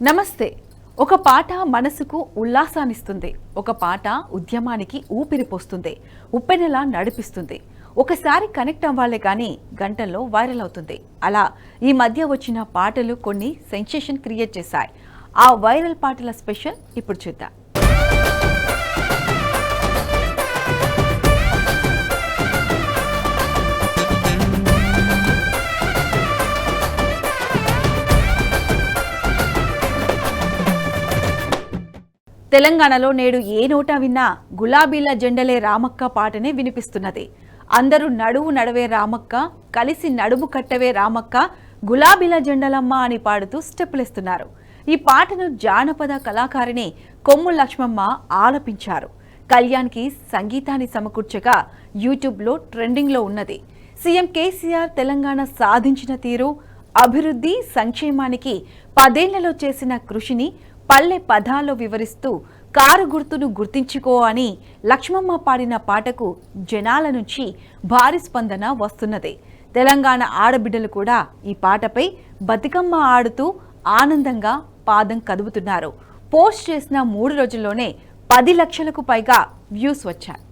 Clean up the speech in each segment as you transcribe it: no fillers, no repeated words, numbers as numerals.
నమస్తే. ఒక పాట మనసుకు ఉల్లాసాన్నిస్తుంది. ఒక పాట ఉద్యమానికి ఊపిరిపోస్తుంది. ఉప్పెనలా నడిపిస్తుంది. ఒకసారి కనెక్ట్ అవ్వాలే కానీ గంటల్లో వైరల్ అవుతుంది. అలా ఈ మధ్య వచ్చిన పాటలు కొన్ని సెన్సేషన్ క్రియేట్ చేశాయి. ఆ వైరల్ పాటల స్పెషల్ ఇప్పుడు చూద్దాం. తెలంగాణలో నేడు ఏ నోటా విన్నా గులాబీల జెండలే రామక్క పాటనే వినిపిస్తున్నది. అందరూ నడువు నడవే రామక్క, కలిసి నడుము కట్టవే రామక్క, గులాబీల జెండలమ్మ అని పాడుతూ స్టెప్పులేస్తున్నారు. ఈ పాటను జానపద కళాకారిణి కొమ్ము లక్ష్మమ్మ ఆలపించారు. కళ్యాణ్కి సంగీతాన్ని సమకూర్చగా యూట్యూబ్లో ట్రెండింగ్లో ఉన్నది. సీఎం కేసీఆర్ తెలంగాణ సాధించిన తీరు, అభివృద్ధి, సంక్షేమానికి 10 ఏళ్లలో చేసిన కృషిని పల్లె పదాల్లో వివరిస్తూ కారు గుర్తును గుర్తించుకో అని లక్ష్మమ్మ పాడిన పాటకు జనాల నుంచి భారీ స్పందన వస్తున్నది. తెలంగాణ ఆడబిడ్డలు కూడా ఈ పాటపై బతుకమ్మ ఆడుతూ ఆనందంగా పాదం కదుపుతున్నారు. పోస్ట్ చేసిన 3 రోజుల్లోనే 10 లక్షలకు పైగా వ్యూస్ వచ్చాయి.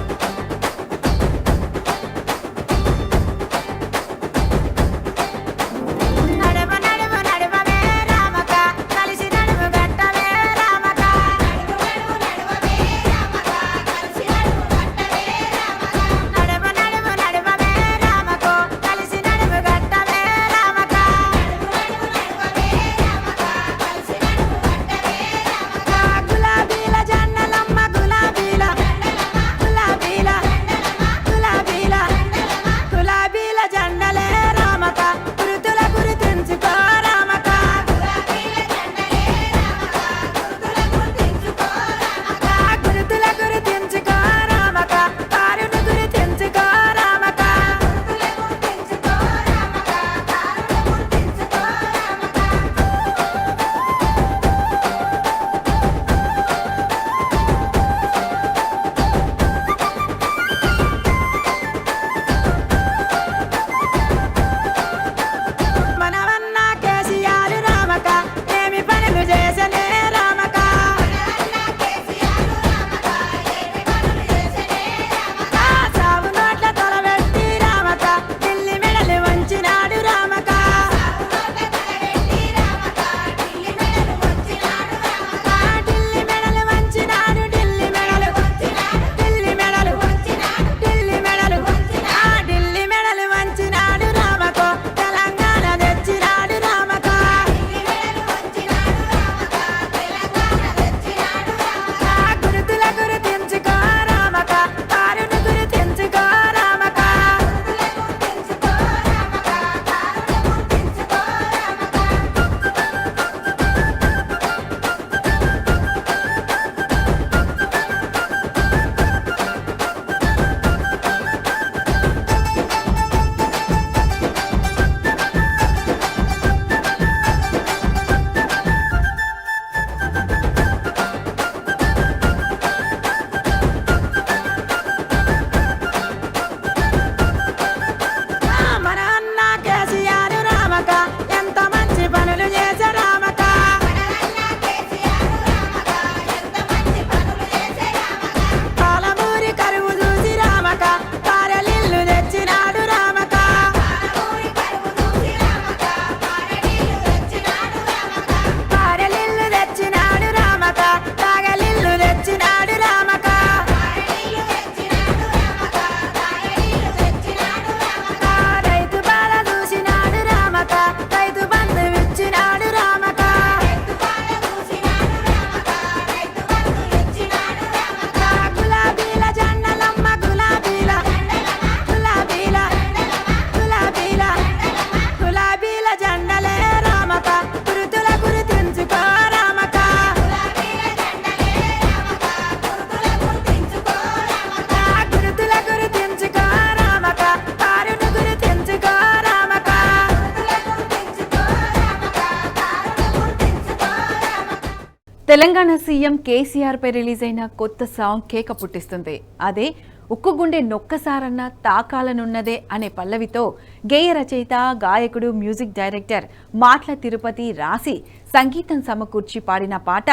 తెలంగాణ సీఎం కేసీఆర్ పై రిలీజ్ అయిన కొత్త సాంగ్ కేక పుట్టిస్తుంది. అదే ఉక్కు గుండె నొక్కసారన్నా తాకాలనున్నదే అనే పల్లవితో గేయ రచయిత, గాయకుడు, మ్యూజిక్ డైరెక్టర్ మాట్ల తిరుపతి రాసి సంగీతం సమకూర్చి పాడిన పాట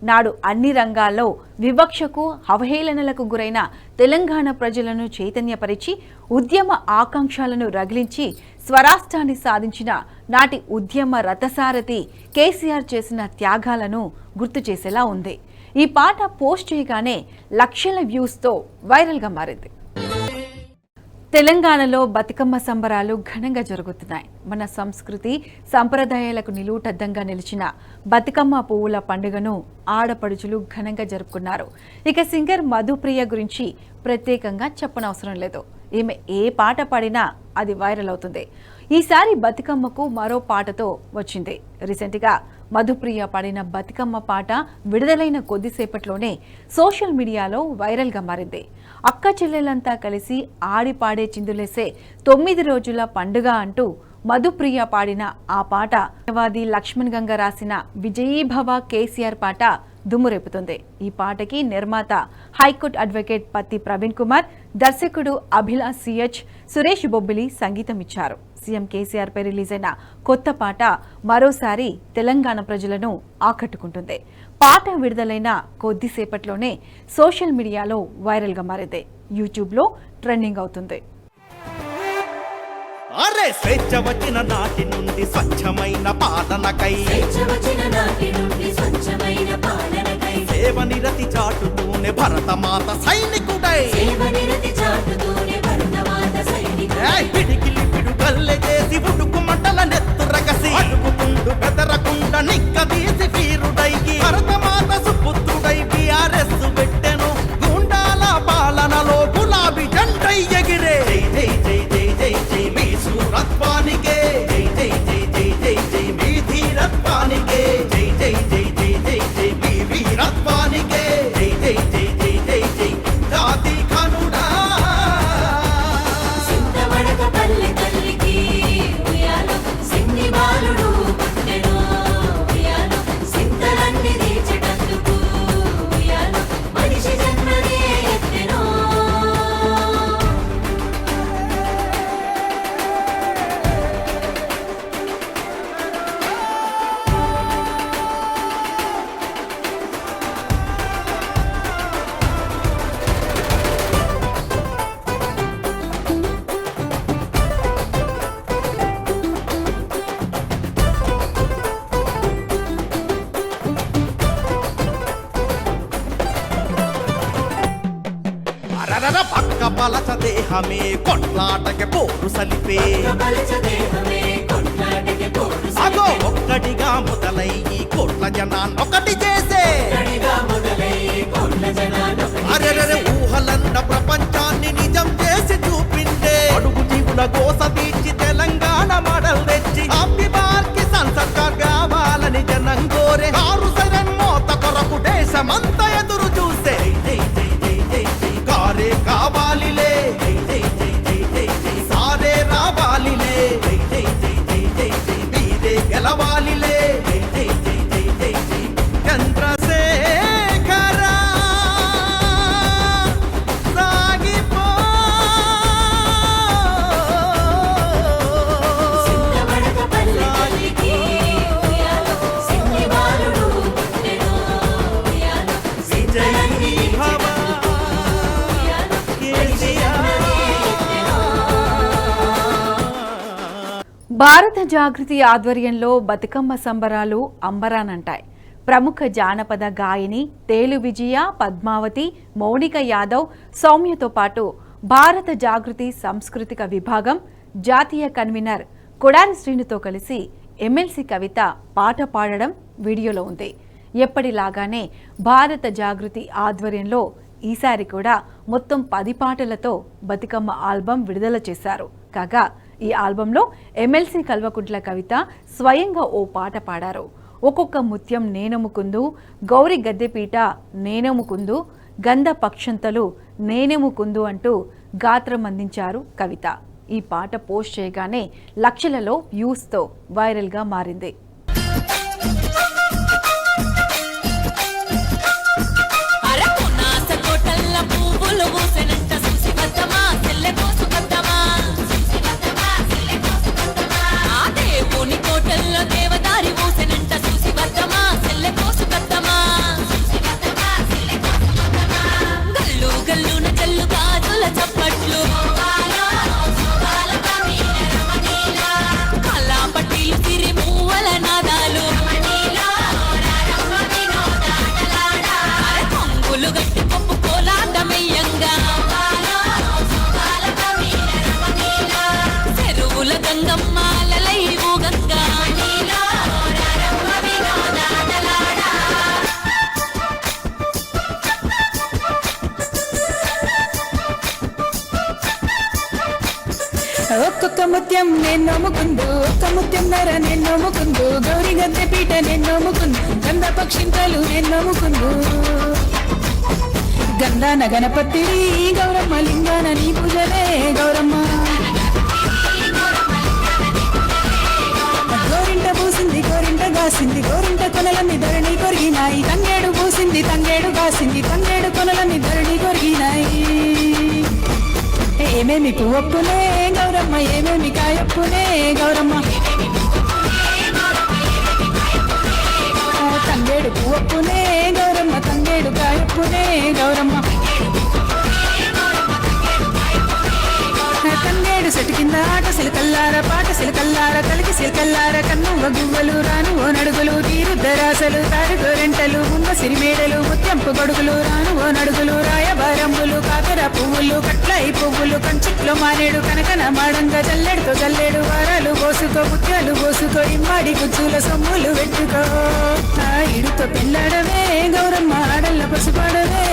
నాడు అన్ని రంగాల్లో వివక్షకు, అవహేళనలకు గురైన తెలంగాణ ప్రజలను చైతన్యపరిచి ఉద్యమ ఆకాంక్షలను రగిలించి స్వరాష్ట్రాన్ని సాధించిన నాటి ఉద్యమ రథసారథి కేసీఆర్ చేసిన త్యాగాలను గుర్తు చేసేలా ఉంది. ఈ పాట పోస్ట్ చేయగానే లక్షల వ్యూస్తో వైరల్గా మారింది. తెలంగాణలో బతుకమ్మ సంబరాలు ఘనంగా జరుగుతున్నాయి. మన సంస్కృతి సంప్రదాయాలకు నిలువుటద్దంగా నిలిచిన బతుకమ్మ పువ్వుల పండుగను ఆడపడుచులు ఘనంగా జరుపుకున్నారు. ఇక సింగర్ మధుప్రియ గురించి ప్రత్యేకంగా చెప్పనవసరం లేదు. ఈమె ఏ పాట పాడినా అది వైరల్ అవుతుంది. ఈసారి బతుకమ్మకు మరో పాటతో వచ్చింది. రీసెంట్గా మధుప్రియ పాడిన బతుకమ్మ పాట విడుదలైన కొద్దిసేపట్లోనే సోషల్ మీడియాలో వైరల్గా మారింది. అక్క చెల్లెలంతా కలిసి ఆడి పాడే చిందులేసే 9 రోజుల పండుగ అంటూ మధుప్రియ పాడిన ఆ పాట న్యాయవాది లక్ష్మణ్ గంగ రాసిన విజయీభవ కేసీఆర్ పాట దుమ్మురేపుతుంది. ఈ పాటకి నిర్మాత హైకోర్టు అడ్వకేట్ పత్తి ప్రవీణ్ కుమార్, దర్శకుడు అభిలాష్ సిహెచ్, సురేష్ బొబ్బిలి సంగీతం ఇచ్చారు. సీఎం కేసీఆర్ పై రిలీజ్ అయిన కొత్త పాట మరోసారి తెలంగాణ ప్రజలను ఆకట్టుకుంటుంది. పాట విడుదలైన కొద్దిసేపట్లోనే సోషల్ మీడియాలో వైరల్గా మారింది. యూట్యూబ్లో ట్రెండింగ్ అవుతుంది. అరే స్వేచ్ఛ వచ్చిన నాటి నుండి స్వచ్ఛమైన పాలనకై సేవ నిరతి చాటుతూనే భరతమాత సైనికుడై పిడికిలి పిడుగల్లె చేసి ఉడుకు మంటల నెత్తురగసి అడుగుతుండు బెదరకుండా నిక్కదీసి వీరుడైకి భరతమాత సుపుత్రుడై బీఆర్ఎస్ పెట్టెను గుండాల పాలనలో గులాబీ జెండై ఎగిరే జై జై జై జై జై మీ సూరత్వానికే జై జై జై జై జై జై మీ ధీరత్వానికే జై జై జై జై జై జై మీ వీరత్వానికే జై జై జై జై జై జై జాతి ఖనుడా సింతవడక పల్లె తల్లికి ఉయ్యాలో సింగి బాలుడు పుట్టెను ఉయ్యాలో సింతలన్నీ తీర్చేటందుకు ఉయ్యాలో మనిషి జన్మనే ఎత్తెను. అరరర పక్క పలచ దేహమే కొట్లాటకి పోరు సలిపే ప్రపంచ దేహమే కొట్లాటకి పోరు అగో ఒక్కటిగా మొదలై ఈ కోట్ల జనాన్ని ఒకటి చేసే సడిగా మొదలై కోట్ల జనాలు అరెరెరె ఊహలన్న ప్రపంచాన్ని నిజం చేసి చూపిండే అడుగు జీవుల కోస తీర్చి తెలంగాణ మడల్ తెచ్చి అబ్బి బార్కి సంసర్కార్ కావాలని జనం కోరే కారు సైరన్ మోత కొరకు దేశమంతా ఎదురు చూసే జై జై జై జై జై కారే కావాలిలే జై జై జై జై జై జై సారే రావాలిలే జై జై జై జై జై జై మీరే గెలవాలిలే జై జై జై జై జై జై చంద్రశేఖర సాగిపో సింతవడక పల్లె తల్లికి ఉయ్యాలో సింగి బాలుడు పుట్టెను ఉయ్యాలో సింతలన్నీ తీర్చేటందుకు ఉయ్యాలో మనిషి జన్మనే ఎత్తెను. భారత జాగృతి ఆధ్వర్యంలో బతుకమ్మ సంబరాలు అంబరానంటాయి. ప్రముఖ జానపద గాయని తేలు విజయ, పద్మావతి, మౌనిక యాదవ్, సౌమ్యతో పాటు భారత జాగృతి సాంస్కృతిక విభాగం జాతీయ కన్వీనర్ కొడారి శ్రీనుతో కలిసి ఎమ్మెల్సీ కవిత పాట పాడడం వీడియోలో ఉంది. ఎప్పటిలాగానే భారత జాగృతి ఆధ్వర్యంలో ఈసారి కూడా మొత్తం 10 పాటలతో బతుకమ్మ ఆల్బం విడుదల చేశారు. కాగా ఈ ఆల్బంలో ఎమ్మెల్సీ కల్వకుంట్ల కవిత స్వయంగా ఓ పాట పాడారు. ఒక్కొక్క ముత్యం నేనముకుందు, గౌరి గద్దెపీట నేనముకుందు, గంధ పక్షంతలు నేనముకుందు అంటూ గాత్రం అందించారు కవిత. ఈ పాట పోస్ట్ చేయగానే లక్షలలో వ్యూస్తో వైరల్గా మారింది. అరకు నాస కోటల్ల పువ్వులు పూసెనంట చూసి ఒక్కొక్క ముత్యం నేను నమ్ముకుందు, ఒక్క ముత్యం ధర నేను నమ్ముకుందు, గౌరీ గద్దె పీట నేను నమ్ముకుందు, గంధ పక్షింతలు నేను నమ్ముకుందు. గంధాన గణపతి గౌరమ్మ, లింగాన నీ పూజలే గౌరమ్మ. గోరింట పూసింది గోరింట కాసింది, గోరింట కొనలన్నీ ధరణి కొరిగినాయి. తంగేడు పూసింది తంగేడు కాసింది, తంగేడు కొనలన్నీ ధరణి కొరిగినాయి. ఏమేమి పువ్వప్పునే గౌరమ్మ, ఏమేమి కాయప్పునే గౌరమ్మ. తంగేడు పువ్వప్పునే గౌరమ్మ, తంగేడు కాయప్పునే గౌరమ్మ. తంగేడు సెటు కింద ఆట సిలకల్లార, పాట సిలకల్లార, కలికి సిలకల్లార, కన్నువ గువ్వలు రాను ఓ నడుగులు, తీరుద్దరాసలు తారు గోరెంటలు, ముంగ సిరిమేడలు, ముత్యంపు గొడుగులు రాను ఓ నడుగులు, రాయబారంబులు, కాకర పువ్వులు, కట్లయి పువ్వులు, కంచిట్లో మానేడు, కనకన మాడంగా జల్లెడుతో జల్లెడు, వారాలు పోసుకో ముత్యాలు పోసుకో, ఇమ్మాడి గుజ్జుల సొమ్ములు పెట్టుకో. ఇడుతో పిల్లడవే గౌరమ్మ, ఆడల్ల పసుపాడవే